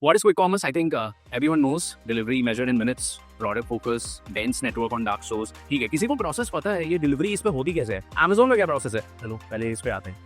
What is quick commerce? I think everyone knows delivery measured in minutes, product focus, dense network on dark stores. ठीक है, किसी को process पता है ये डिलीवरी इस पे होती कैसे है? Amazon में क्या प्रोसेस है? चलो पहले इस पे आते हैं.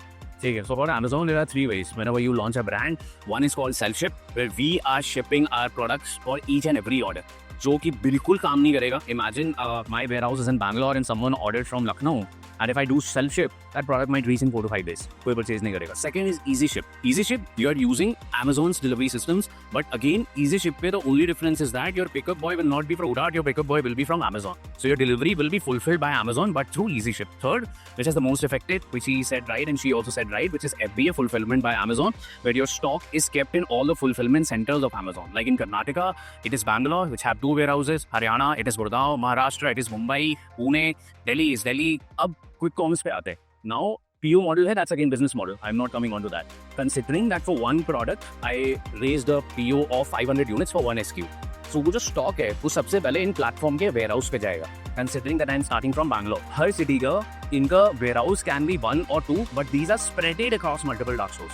ठीक है, so for Amazon there are three ways. Whenever you launch a brand, one is called self ship, where we are shipping our products for each and every order. जो कि बिल्कुल काम नहीं करेगा. Imagine my warehouse is in Bangalore and someone ordered from Lucknow. And if I do self ship, that product might reach in 4 to 5 days. कोई purchase नहीं करेगा. Second is easy ship. Easy ship, you are using Amazon's delivery systems, but again, easy ship पे the only difference is that your pickup boy will not be from Udat, your pickup boy will be from Amazon. So your delivery will be fulfilled by Amazon, but through easy ship. Third, which is the most effective, which he said right and she also said right, which is FBA fulfillment by Amazon, where your stock is kept in all the fulfillment centers of Amazon. Like in Karnataka, it is Bangalore, which have 2 warehouses. Haryana, it is Gurgaon. Maharashtra, it is Mumbai. Pune, Delhi is Delhi. अब quick commerce पे आते हैं. Now PO model है, that's again business model. I'm not coming on to that. Considering that for one product, I raised a PO of 500 units for one SKU. So वो जो stock है, वो सबसे पहले इन platform के warehouse पे जाएगा. Considering that I'm starting from Bangalore, her city का इनका warehouse can be 1 or 2, but these are spreaded across multiple dark stores.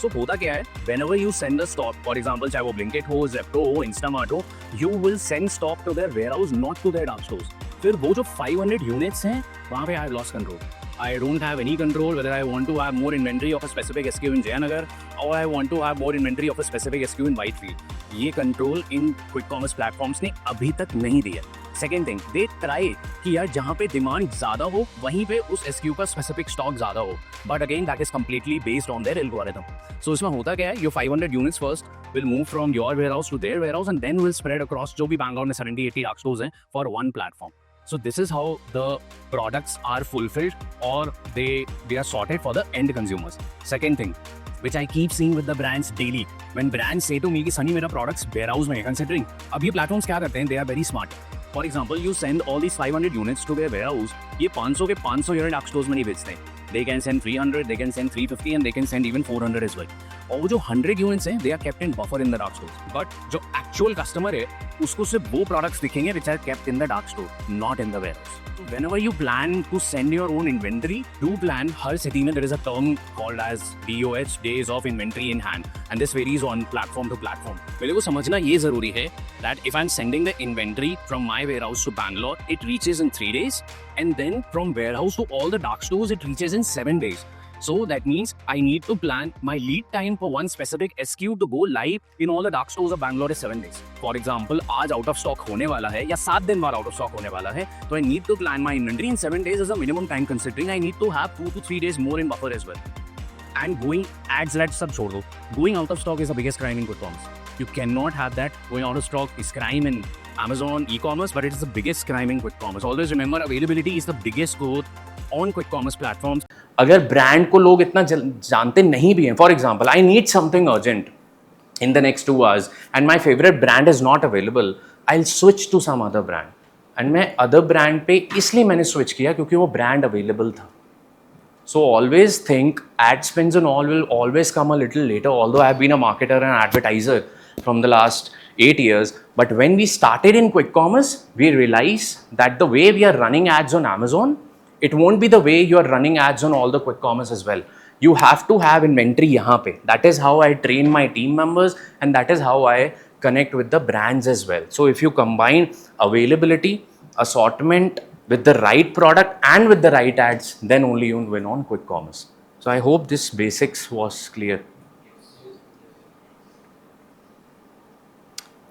So होता क्या है? Whenever you send a stock, for example, चाहे वो Blinkit हो, Zepto हो, Instamart हो, you will send stock to their warehouse, not to their dark stores. फिर वो जो 500 units हैं, वहाँ पे I have lost control. I don't have any control whether I want to have more inventory of a specific SKU in Jayanagar or I want to have more inventory of a specific SKU in Whitefield. ये control इन quick commerce platforms ने अभी तक नहीं दिया. Second thing, they try कि यार जहाँ पे demand ज़्यादा हो वहीं पे उस SKU का specific stock ज़्यादा हो. But again, that is completely based on their algorithm. So इसमें होता क्या है? Your 500 units first will move from your warehouse to their warehouse and then will spread across जो भी Bangalore में 70-80 dark stores हैं for one platform. So this is how the products are fulfilled or they are sorted for the end consumers. Second thing, which I keep seeing with the brands daily, when brands say to me कि सनी मेरा products warehouse में है, considering अब ये platforms क्या करते हैं, they are very smart. For example, you send all these 500 units to their warehouse, ये 500 के 500 unit dark stores में नहीं बेचते हैं. They can send 300, they can send 350 and they can send even 400 as well. और वो जो 100 units हैं, they are kept in buffer in the dark stores. But जो actual customer है, उसको सिर्फ वो products दिखेंगे which are kept in the dark store, not in the warehouse. So whenever you plan to send your own inventory, do plan her city में there is a term called as DOH, days of inventory in hand, and this varies on platform to platform. मेरे को समझना ये ज़रूरी है that if I'm sending the inventory from my warehouse to Bangalore, it reaches in 3 days, and then from warehouse to all the dark stores, it reaches in 7 days. So that means I need to plan my lead time for one specific SKU to go live in all the dark stores of Bangalore is 7 days. For example, आज out of stock होने वाला है या 7 दिन बाद out of stock होने वाला है, तो I need to plan my inventory in 7 days as a minimum time, considering I need to have 2 to 3 days more in buffer as well. And going ads that सब छोड़ दो. Going out of stock is the biggest crime in quick commerce. You cannot have that. Going out of stock is crime in Amazon e-commerce, but it is the biggest crime in quick commerce. Always remember, availability is the biggest growth on quick commerce platforms. अगर brand को लोग इतना जानते नहीं भी हैं, for example I need something urgent in the next 2 hours and my favourite brand is not available, I will switch to some other brand. एंड मैं अदर ब्रांड पे इसलिए मैंने स्विच किया क्योंकि वो ब्रांड अवेलेबल था. So always think ad spends and all will always come a little later, although I have been a marketer and advertiser from the last 8 years. But when we started in quick commerce, we realized that the way we are running ads on Amazon, it won't be the way you are running ads on all the quick commerce as well. You have to have inventory यहाँ पे. That is how I train my team members and that is how I connect with the brands as well. So if you combine availability, assortment, with the right product and with the right ads, then only you win on quick commerce. So I hope this basics was clear.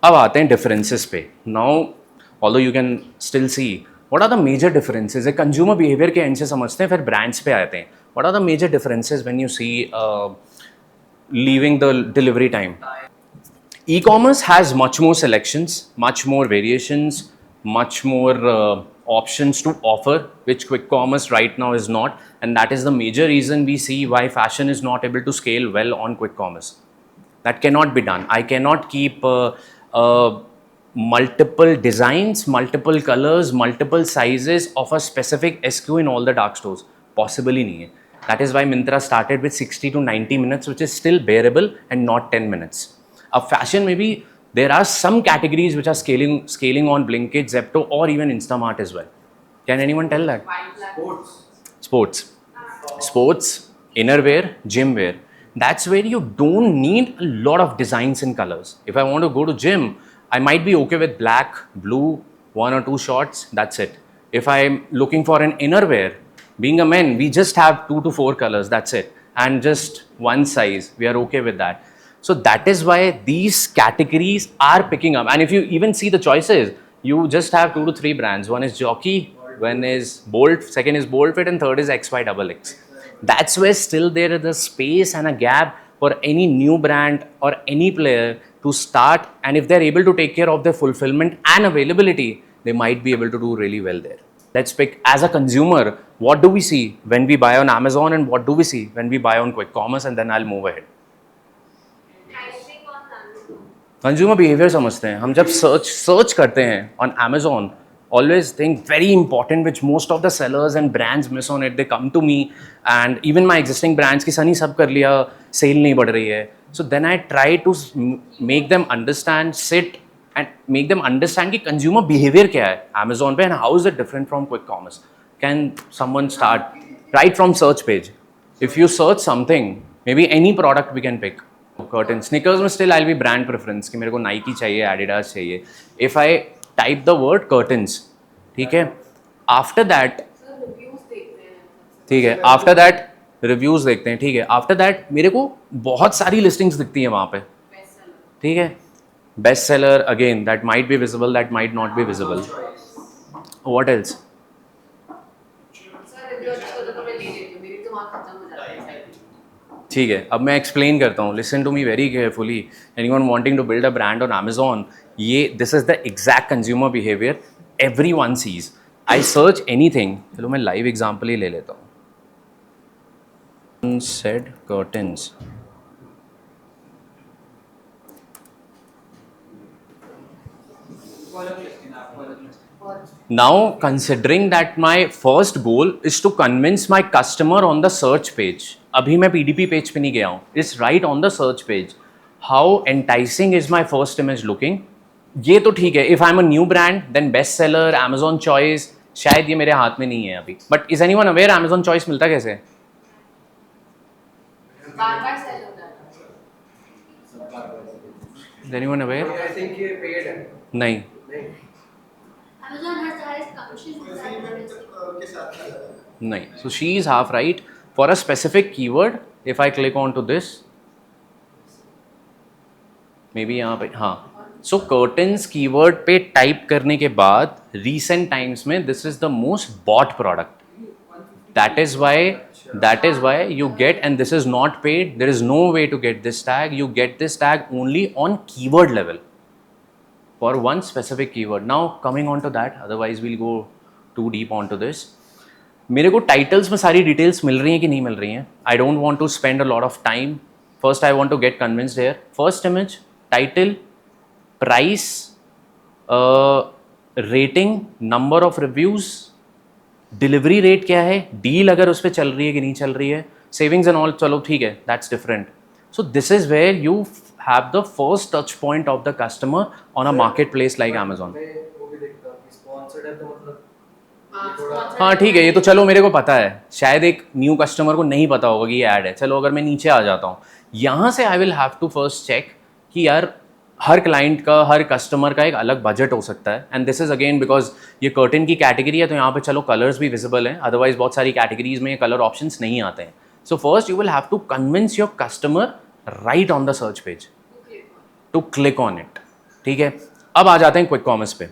अब आते हैं differences पे. Now, although you can still see, what are the major differences? एक consumer behavior के end से समझते हैं, फिर brands पे आते हैं. What are the major differences when you see leaving the delivery time? E-commerce has much more selections, much more variations, much more options to offer, which quick commerce right now is not, and that is the major reason we see why fashion is not able to scale well on quick commerce. That cannot be done. I cannot keep multiple designs, multiple colors, multiple sizes of a specific SKU in all the dark stores. Possibly nahi hai. That is why Myntra started with 60 to 90 minutes, which is still bearable and not 10 minutes. A fashion maybe there are some categories which are scaling on Blinkit, Zepto, or even Instamart as well. Can anyone tell that? Sports, innerwear, gym wear. That's where you don't need a lot of designs and colors. If I want to go to gym, I might be okay with black, blue, one or two shorts, that's it. If I'm looking for an innerwear, being a man, we just have 2 to 4 colors, that's it, and just one size, we are okay with that. So that is why these categories are picking up. And if you even see the choices, you just have 2 to 3 brands. One is Jockey, one is Bolt, second is Bolt Fit, and third is XYXX. That's where still there is a space and a gap for any new brand or any player to start. And if they're able to take care of their fulfillment and availability, they might be able to do really well there. Let's pick as a consumer, what do we see when we buy on Amazon and what do we see when we buy on quick commerce, and then I'll move ahead. Consumer behaviour समझते हैं हम जब search करते हैं on Amazon. Always think very important, which most of the sellers and brands miss on it. They come to me and even my existing brands की सनी सब कर लिया, सेल नहीं बढ़ रही है. So then I try to make them understand, sit and make them understand कि consumer behavior क्या है Amazon पे and how is it different from quick commerce. Can someone start right from search page? If you search something, maybe any product we can pick. Curtains, sneakers में still I'll be brand preference कि मेरे को Nike चाहिए, Adidas चाहिए. If I type the word curtains, ठीक है, after that, ठीक है, after that reviews देखते हैं, ठीक है, after that मेरे को बहुत सारी listings दिखती हैं वहाँ पे, ठीक है, best seller again, that might be visible, that might not be visible. What else? ठीक है, अब मैं एक्सप्लेन करता हूँ. Listen to me very carefully. Anyone wanting to build a brand on Amazon, ये this is the exact consumer behaviour everyone sees. I search anything. चलो मैं live example ही ले लेता हूँ. Said curtains. Now, considering that my first goal is to convince my customer on the search page, अभी मैं PDP page पे नहीं गया हूँ, it's right on the search page. How enticing is my first image looking? ये तो ठीक है. If I'm a new brand, then best seller, Amazon choice, शायद ये मेरे हाथ में नहीं है अभी. But is anyone aware Amazon choice मिलता कैसे है? Is anyone aware? I think ये paid है. नहीं. Amazon has the highest commissions के साथ नहीं. So she is half right. For a specific keyword, if I click on to this, maybe यहाँ पे, हाँ. So curtains keyword पे type करने के बाद recent times में this is the most bought product. That is why you get, and this is not paid. There is no way to get this tag. You get this tag only on keyword level for one specific keyword. Now coming on to that, otherwise we'll go too deep onto this. मेरे को titles में सारी details मिल रही हैं कि नहीं मिल रही हैं. I don't want to spend a lot of time. First I want to get convinced here. First image, title, price, rating, number of reviews, delivery rate क्या है, डील अगर उस पर चल रही है कि नहीं चल रही है, सेविंग्स एंड ऑल, चलो ठीक है, that's different. So this is where you have the first touch point of the customer on a market place like Amazon. वो भी देखता हूँ कि sponsored है तो मतलब हाँ ठीक है, ये तो चलो मेरे को पता है. शायद एक न्यू कस्टमर को नहीं पता होगा कि ये ऐड है. चलो अगर मैं नीचे आ जाता हूँ, यहाँ से I will have to first check कि यार हर क्लाइंट का, हर कस्टमर का एक अलग बजट हो सकता है. And this is again because ये कर्टन की कैटेगरी है, तो यहाँ पे चलो कलर्स भी विजिबल हैं. अदरवाइज बहुत सारी कैटेगरीज में कलर ऑप्शंस नहीं आते हैं. So first you will have to convince your customer right on the search page to click on it. ठीक है, अब आ जाते हैं क्विक कॉमर्स पे.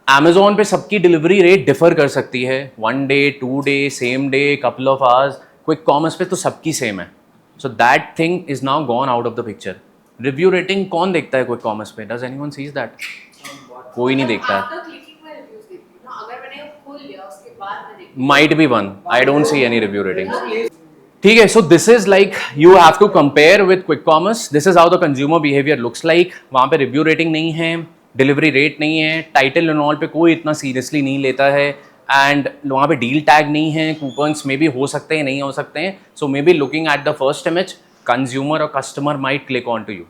Amazon पे सबकी डिलीवरी रेट डिफर कर सकती है. 1 day, 2 day, same day, couple of hours. Quick commerce पे तो सबकी सेम है. So that thing is now gone out of the picture. Review rating कौन देखता है क्विक कॉमर्स पे? Does anyone sees that? कोई नहीं देखता है. Might be one. I don't see any review ratings. ठीक है, so this is like you have to compare with quick commerce. This is how the consumer behaviour looks like. वहाँ पे review rating नहीं है, डिलीवरी रेट नहीं है, title and all पे कोई इतना सीरियसली नहीं लेता है, एंड वहाँ पे डील टैग नहीं है, कूपन्स मे बी हो सकते हैं, नहीं हो सकते हैं. So may be looking at the first image, consumer और customer might click on to you.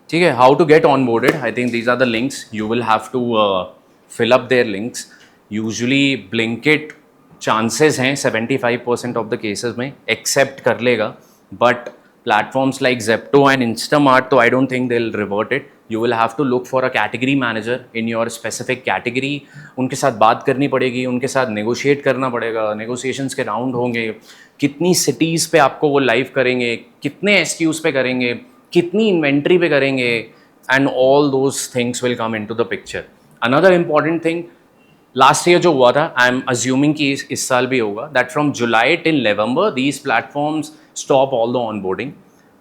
ठीक है, how to get on boarded. I think these are the links. You will have to fill up their links. Usually Blinkit chances हैं 75% of the cases में accept कर लेगा, but platforms like Zepto and Instamart, तो I don't think they will revert it. You will have to look for a category manager in your specific category. उनके साथ बात करनी पड़ेगी, उनके साथ नेगोशिएट करना पड़ेगा, नेगोशिएशंस के राउंड होंगे, कितनी सिटीज़ पे आपको वो लाइव करेंगे, कितने एसक्यूज पे करेंगे, कितनी इन्वेंट्री पे करेंगे, and all those things will come into the picture. Another important thing, last year जो हुआ था, आई एम अज्यूमिंग कि इस साल भी होगा, that from July till November these platforms stop all the onboarding,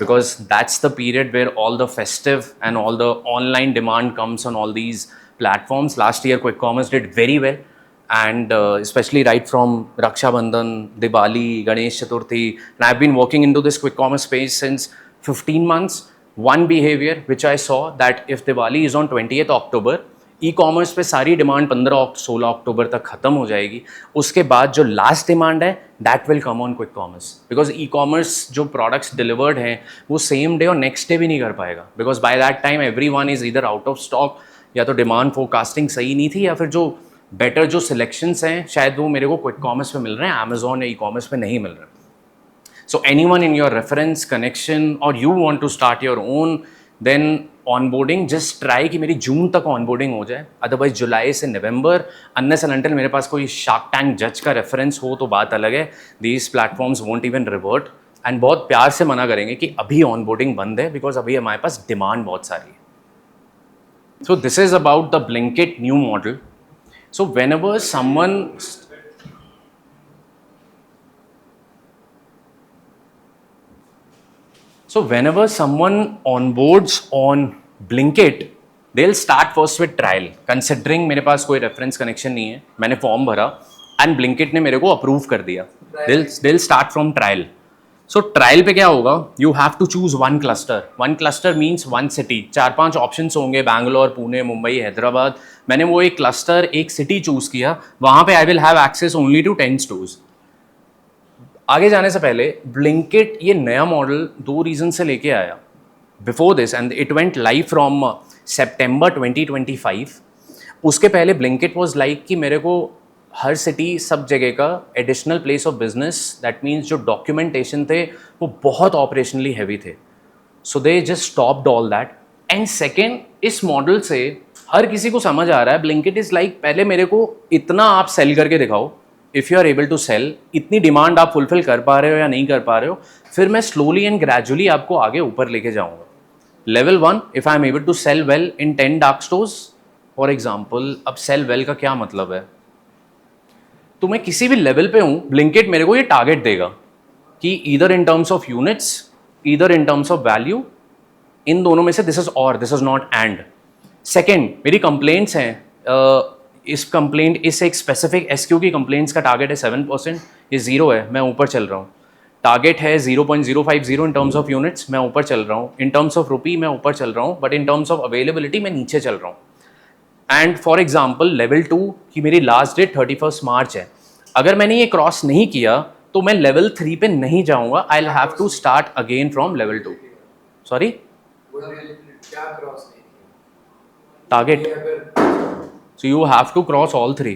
because that's the period where all the festive and all the online demand comes on all these platforms. Last year quick commerce did very well, and especially right from Raksha Bandhan, Diwali, Ganesh Chaturthi, and I've been working into this quick commerce space since 15 months. One behavior which I saw, that if Diwali is on 20th October, e commerce पे सारी demand 15-16 अक्टूबर तक ख़त्म हो जाएगी. उसके बाद जो last demand है that will come on quick commerce, because e commerce जो प्रोडक्ट्स डिलीवर्ड हैं वो सेम डे और नेक्स्ट डे भी नहीं कर पाएगा, because by that time every one is इधर आउट ऑफ स्टॉक, या तो डिमांड फोरकास्टिंग सही नहीं थी, या फिर जो बेटर जो सिलेक्शंस हैं शायद वो मेरे को क्विक कॉमर्स पे मिल रहे हैं, अमेजोन या ई कॉमर्स पे नहीं मिल रहे. So any one in your reference connection और you want to start your own, then onboarding just try कि मेरी जून तक ऑनबोर्डिंग हो जाए, अदरवाइज जुलाई से नवंबर, अनलेस एंड अनटिल मेरे पास कोई शार्क टैंक जज का रेफरेंस हो तो बात अलग है. These platforms won't even revert, and बहुत प्यार से मना करेंगे कि अभी ऑनबोर्डिंग बंद है, बिकॉज अभी हमारे पास डिमांड बहुत सारी है. So this is about the Blinkit new model. So whenever someone So whenever someone onboards on Blinkit, they'll start first with trial. Considering मेरे पास कोई reference connection नहीं है, मैंने फॉर्म भरा and Blinkit ने मेरे को अप्रूव कर दिया. They'll start from trial. So trial पे क्या होगा? You have to choose one cluster. One cluster means one city. 4-5 options होंगे, बैंगलोर, पुणे, मुंबई, हैदराबाद. मैंने वो एक cluster, एक city choose किया. वहाँ पे I will have access only to 10 stores. आगे जाने से पहले ब्लिंकिट ये नया मॉडल 2 रीज़न से लेके आया before this, and it went live from September 2025. उसके पहले ब्लिंकिट वाज लाइक कि मेरे को हर सिटी सब जगह का additional place of business, that means जो डॉक्यूमेंटेशन थे वो बहुत ऑपरेशनली हैवी थे. So they just stopped all that. And second, इस मॉडल से हर किसी को समझ आ रहा है ब्लिंकिट इज़ लाइक पहले मेरे को इतना आप सेल करके दिखाओ, if you are able to sell, इतनी डिमांड आप फुलफिल कर पा रहे हो या नहीं कर पा रहे हो, फिर मैं स्लोली एंड ग्रेजुअली आपको आगे ऊपर लेके जाऊंगा. Level 1, if I am able to sell well in 10 dark stores for example. अब सेल वेल का क्या मतलब है? तो मैं किसी भी लेवल पे हूँ, ब्लिंकिट मेरे को ये टारगेट देगा कि either in terms of units, either in terms of value, इन दोनों में से this is or, this is not and. Second, मेरी कंप्लेंट्स हैं, इस कंप्लेंट, इस एक स्पेसिफिक एसक्यू की कंप्लेंट्स का टारगेट है 7%, ये 0 है, मैं ऊपर चल रहा हूँ. टारगेट है 0.050 इन टर्म्स ऑफ यूनिट्स, मैं ऊपर चल रहा हूँ. इन टर्म्स ऑफ रुपी मैं ऊपर चल रहा हूँ, but in terms of availability मैं नीचे चल रहा हूँ. एंड फॉर एग्जाम्पल लेवल 2 की मेरी लास्ट डेट 31 मार्च है. अगर मैंने ये क्रॉस नहीं किया तो मैं लेवल 3 पे नहीं जाऊँगा. I will have to start again from level 2. Sorry, क्या क्रॉस नहीं target. So you have to cross all 3.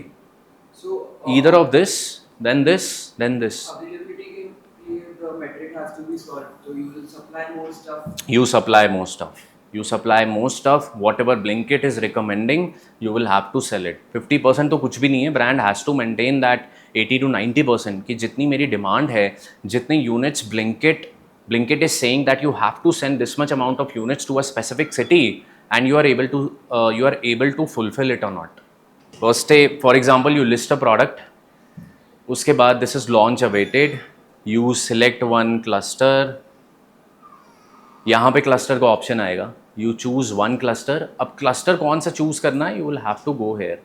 So Either of this, then this, then this. availability के लिए the metric has to be solved. So you will supply more stuff. You supply more stuff. You supply more stuff. Whatever Blinkit is recommending, you will have to sell it. 50% तो कुछ भी नहीं है. Brand has to maintain that 80 to 90% कि जितनी मेरी demand है, जितने units Blinkit is saying that you have to send this much amount of units to a specific city, and you are able to fulfill it or not. First day, for example, you list a product. उसके बाद this is launch awaited. You select one cluster. यहाँ पे cluster का option आएगा. You choose one cluster. अब cluster कौन सा choose करना है? You will have to go here.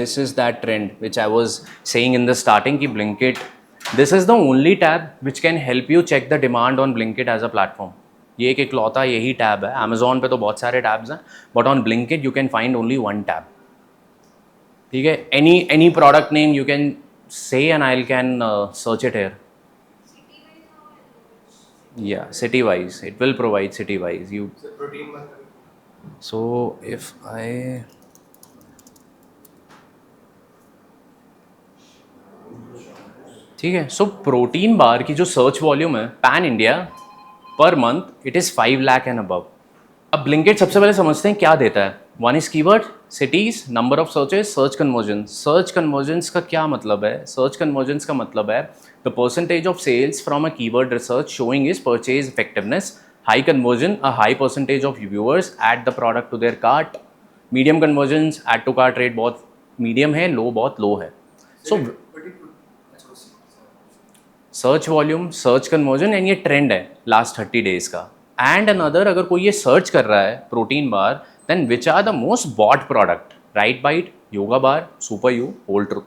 This is that trend which I was saying in the starting कि Blinkit. This is the only tab which can help you check the demand on Blinkit as a platform. ये एक इकलौता यही tab है. Amazon पे तो बहुत सारे टैब्स हैं, but on Blinkit you can find only one tab. ठीक है, any product name you can say and I can search it here. Yeah, city wise, it will provide city wise. So protein मतलब. So if I ठीक है. So protein bar की जो search volume है pan India per month it is 5 lakh and above. अब Blinkit सबसे पहले समझते हैं क्या देता है. One is keyword, cities, number of searches, search conversion. Search conversions का क्या मतलब है? सर्च कन्वर्जन्स का मतलब है the percentage of sales from a keyword research showing is purchase effectiveness. High conversion, a high percentage of viewers add the product to there cart. Medium conversions, add to cart rate बहुत medium है, low बहुत low है. So search volume, search conversion and ये trend है last 30 days का. And another, अगर कोई ये सर्च कर रहा है protein bar, then which are the most bought product? Rite Bite, Yoga Bar, Super You, Whole Truth.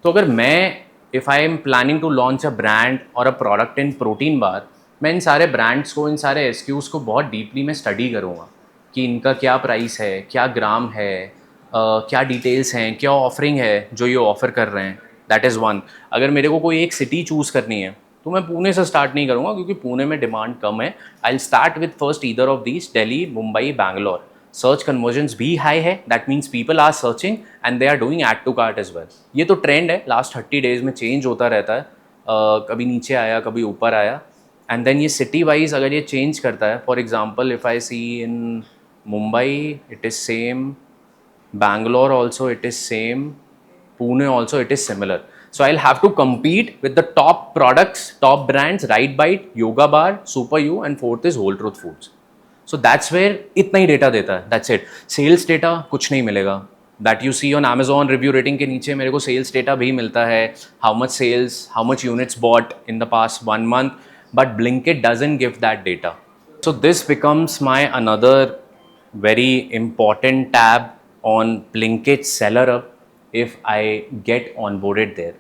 तो अगर मैं if I am planning to launch a brand और a product in protein bar, मैं इन सारे ब्रांड्स को, इन सारे एसक्यूज़ को बहुत डीपली मैं स्टडी करूँगा कि इनका क्या प्राइस है, क्या ग्राम है, क्या डिटेल्स हैं, क्या ऑफरिंग है जो ये ऑफ़र कर रहे हैं. That is one. अगर मेरे को कोई एक सिटी चूज़ करनी है तो मैं पुणे से स्टार्ट नहीं करूँगा क्योंकि पुणे में डिमांड कम है. I will start with first either of these, Delhi, Mumbai, Bangalore. Search conversions भी हाई है, that means people are searching and they are doing add to cart as well. ये तो ट्रेंड है, लास्ट 30 डेज में चेंज होता रहता है. कभी नीचे आया, कभी ऊपर आया. एंड देन ये सिटी वाइज अगर ये चेंज करता है, for example if I see in Mumbai it is same, Bangalore also it is same, Pune also it is similar. So I'll have to compete with the top products, top brands, Right Bite, Yoga Bar, Super You, and fourth is Whole Truth Foods. So that's where इतना ही data देता है. That's it. Sales data कुछ नहीं मिलेगा. That you see on Amazon review rating के नीचे मेरे को sales data भी मिलता है. How much sales, how much units bought in the past 1 month. But Blinkit doesn't give that data. So this becomes my another very important tab on Blinkit Seller Hub if I get onboarded there.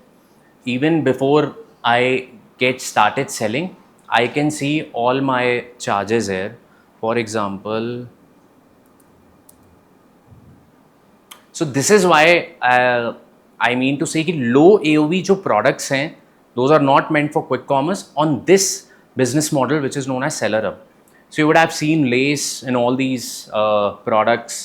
Even before I get started selling, I can see all my charges here. For example, so this is why I mean to say कि low AOV जो products हैं, those are not meant for quick commerce on this business model which is known as Seller Hub. So you would have seen Lace and all these products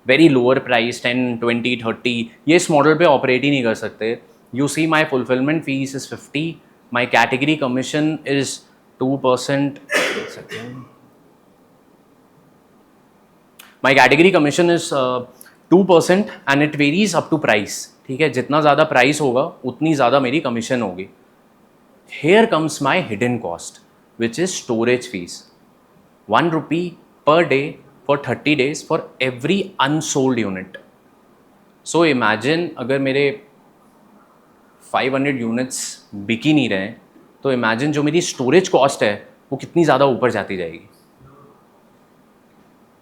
very lower price 10, 20, 30. ये इस model पे operate ही नहीं कर सकते. You see my fulfilment fees is 50, my category commission is 2%. My category commission is 2% and it varies up to price. ठीक है, जितना ज़्यादा प्राइस होगा उतनी ज़्यादा मेरी कमीशन होगी. Here comes my hidden cost which is storage fees, ₹1 per day for 30 days for every unsold unit. So imagine अगर मेरे 500 यूनिट्स बिक ही नहीं रहे हैं तो इमेजिन जो मेरी स्टोरेज कॉस्ट है वो कितनी ज़्यादा ऊपर जाती जाएगी.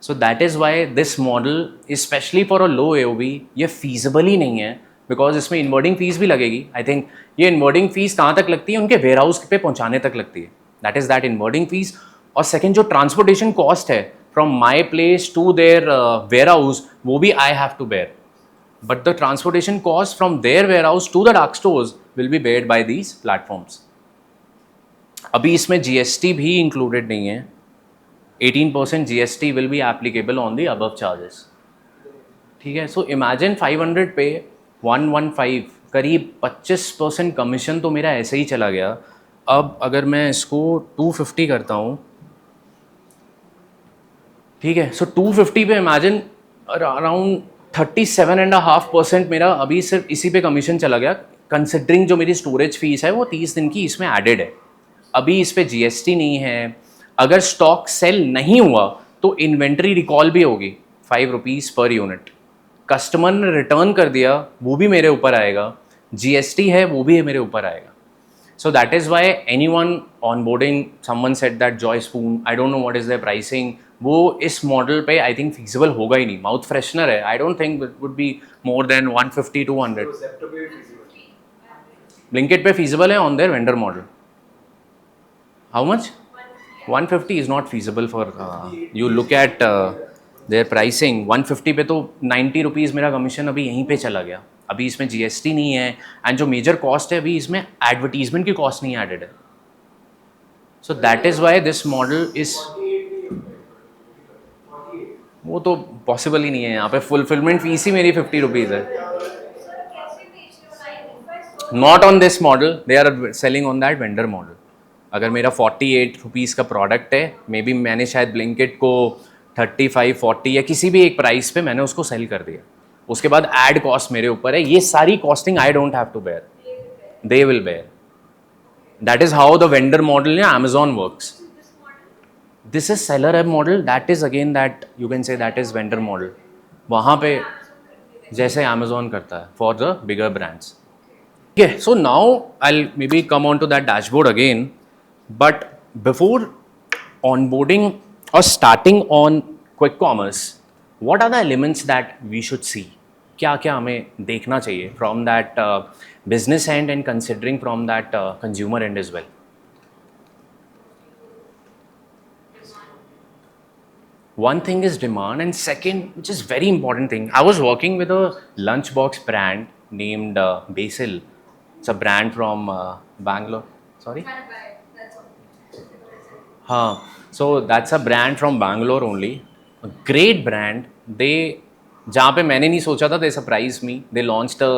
So that is why this model specially for a low AOV ये फीजिबल ही नहीं है बिकॉज इसमें इन्वर्टिंग फीस भी लगेगी. आई थिंक ये इन्वर्टिंग फीस कहाँ तक लगती है? उनके वेयर हाउस पे पहुँचाने तक लगती है. That is that inverting fees. और सेकेंड जो ट्रांसपोर्टेशन कॉस्ट है from my place to their warehouse, वो भी I have to bear. But the transportation cost from their warehouse to the dark stores will be bared by these platforms. अभी इसमें GST भी included नहीं है. 18% GST will be applicable on the above charges. ठीक है, so imagine 500 पे 115 करीब 25% commission तो मेरा ऐसे ही चला गया. अब अगर मैं इसको 250 करता हूँ, ठीक है, सो 250 पे इमेजिन अराउंड 37.5% मेरा अभी सिर्फ इसी पे कमीशन चला गया. कंसिडरिंग जो मेरी स्टोरेज फीस है वो 30 दिन की इसमें एडेड है. अभी इस पे GST नहीं है. अगर स्टॉक सेल नहीं हुआ तो इन्वेंट्री रिकॉल भी होगी ₹5 पर यूनिट. कस्टमर ने रिटर्न कर दिया वो भी मेरे ऊपर आएगा. GST है वो भी मेरे ऊपर आएगा. So that is why anyone onboarding, someone said that Joy Spoon, I don't know what is their pricing, वो इस मॉडल पे आई थिंक फीजिबल होगा ही नहीं. माउथ फ्रेशनर है, आई don't think it would be more than 150 to 100. Blinkit पे feasible है on their vendor model. How much? 150 is not feasible for you look at there pricing. 150 पे तो ₹90 मेरा commission अभी यहीं पे चला गया. अभी इसमें GST नहीं है एंड जो मेजर कॉस्ट है अभी इसमें एडवर्टीजमेंट की कॉस्ट नहीं एडेड है. So that is why this model is, वो तो पॉसिबल ही नहीं है. यहाँ पे फुलफिलमेंट फीस ही मेरी ₹50 है. Not on this model, they are selling on that vendor model. अगर मेरा 48 रुपीज़ का प्रोडक्ट है, मे बी मैंने शायद ब्लिंकिट को 35, 40 या किसी भी एक प्राइस पे मैंने उसको सेल कर दिया. उसके बाद एड कॉस्ट मेरे ऊपर है. ये सारी costing I don't have to bear, they will bear. That is how the vendor model या Amazon works. This is seller app model, that is again that you can say that is vendor model. वहाँ पे जैसे Amazon करता है for the bigger brands. Okay, so now I'll maybe come on to that dashboard again, but before onboarding or starting on quick commerce, what are the elements that we should see? क्या क्या हमें देखना चाहिए from that business end and considering from that consumer end as well? One thing is demand, and second, which is very important thing, I was working with a lunchbox brand named Basil. It's a brand from Bangalore. Sorry? हाँ, so that's a brand from Bangalore only. A great brand. They जहाँ पे मैंने नहीं सोचा था, they surprised me. They launched a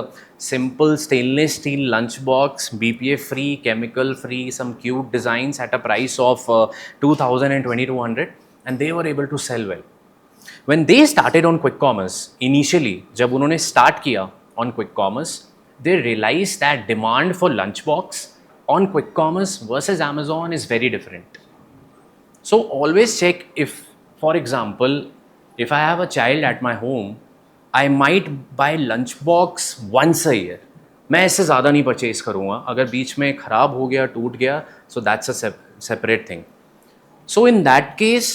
simple stainless steel lunchbox, BPA free, chemical free, some cute designs at a price of 2,000 and 2,200, and they were able to sell well. When they started on quick commerce, initially जब उन्होंने start किया on quick commerce, they realized that demand for lunchbox on quick commerce versus Amazon is very different. So always check if, for example, if I have a child at my home, I might buy lunchbox once a year. मैं इससे ज़्यादा नहीं purchase करूँगा. अगर बीच में ख़राब हो गया, टूट गया, so that's a separate thing. So in that case,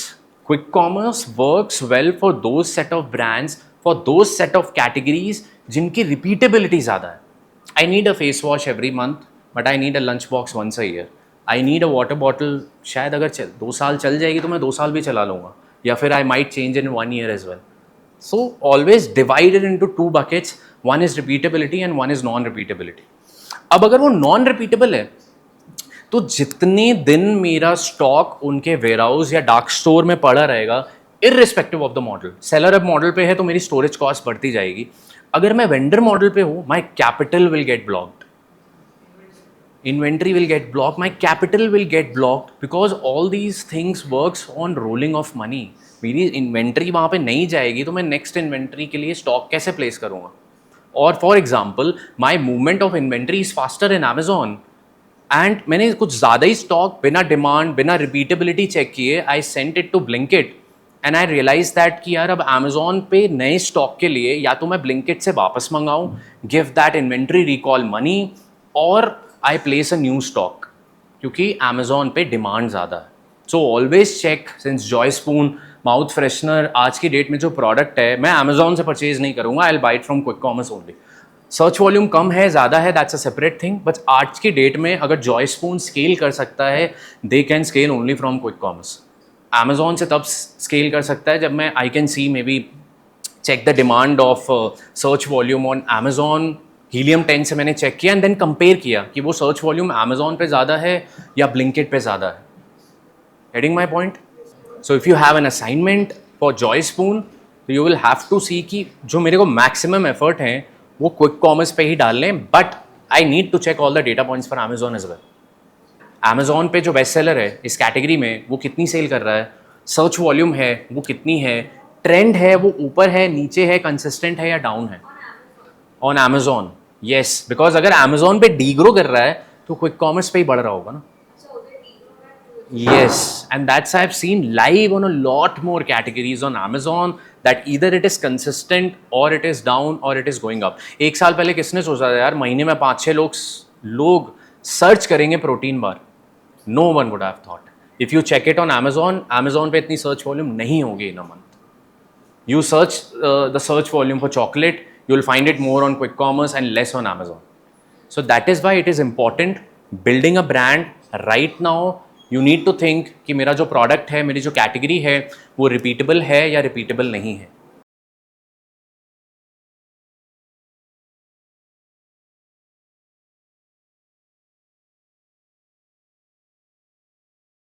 quick commerce works well for those set of brands, for those set of categories जिनकी repeatability ज़्यादा है. I need a face wash every month, but I need a lunchbox once a year. I need a water bottle. शायद अगर 2 साल चल जाएगी तो मैं 2 साल भी चला लूँगा, या फिर I might change in 1 year as well. So always divide it into 2 buckets. One is repeatability and one is non-repeatability. अब अगर वो non-repeatable है, तो जितने दिन मेरा स्टॉक उनके वेयरहाउस या डार्क स्टोर में पड़ा रहेगा, irrespective of the model. Seller app model पे है तो मेरी स्टोरेज कॉस्ट बढ़ती जाएगी. अगर मैं वेंडर मॉडल पे हूँ, my capital will get blocked, inventory will get blocked, my capital will get blocked, because all these things works on rolling of money. मेरी इन्वेंट्री वहाँ पे नहीं जाएगी तो मैं नेक्स्ट इन्वेंट्री के लिए स्टॉक कैसे प्लेस करूँगा. और for example, my movement of inventory is faster in Amazon, and मैंने कुछ ज़्यादा ही स्टॉक बिना डिमांड, बिना रिपीटेबिलिटी चेक किए, I sent it to Blinkit, and I realize that कि यार अब Amazon पे नए स्टॉक के लिए या तो मैं ब्लिंकिट से वापस मंगाऊँ, give that inventory recall money, और I place a new stock, क्योंकि Amazon पे डिमांड ज़्यादा है. So always check. Since Joy spoon mouth freshener आज की डेट में जो प्रोडक्ट है, मैं Amazon से परचेज नहीं करूँगा, I will buy it from quick commerce only. Search volume कम है, ज़्यादा है, that's a separate thing, but आज की डेट में अगर जॉय स्पून स्केल कर सकता है, they can scale only from quick commerce. Amazon से तब स्केल कर सकता है जब मैं I can see may be check the demand of search volume on Amazon. Helium 10 से मैंने चेक किया एंड देन कंपेयर किया कि वो सर्च वॉल्यूम Amazon पे ज़्यादा है या ब्लिंकिट पे ज़्यादा है. Getting my point? So if you have an assignment for Joy spoon, तो यू विल हैव टू सी कि जो मेरे को मैक्सिमम एफर्ट हैं वो क्विक कॉमर्स पे ही डाल लें, but I need to check all the data points for Amazon as well. Amazon पे जो बेस्ट सेलर है इस कैटेगरी में, वो कितनी सेल कर रहा है, सर्च वॉल्यूम है वो कितनी है, ट्रेंड है वो ऊपर है, नीचे है, कंसिस्टेंट है या डाउन है ऑन Amazon. Yes, बिकॉज अगर Amazon पे डीग्रो कर रहा है तो क्विक कॉमर्स पे ही बढ़ रहा होगा ना. Yes, and that's I've seen live on a lot more categories on Amazon that either it is consistent or it is down or it is going up. एक साल पहले किसने सोचा था यार महीने में 5-6 लोग सर्च करेंगे protein bar? No one would have thought. If you check it on Amazon पे इतनी सर्च वॉल्यूम नहीं होगी in a month. You search the search volume for chocolate, you will find it more on quick commerce and less on Amazon. So that is why it is important building a brand right now. You need to think कि मेरा जो product है, मेरी जो category है, वो repeatable है या रिपीटेबल नहीं है.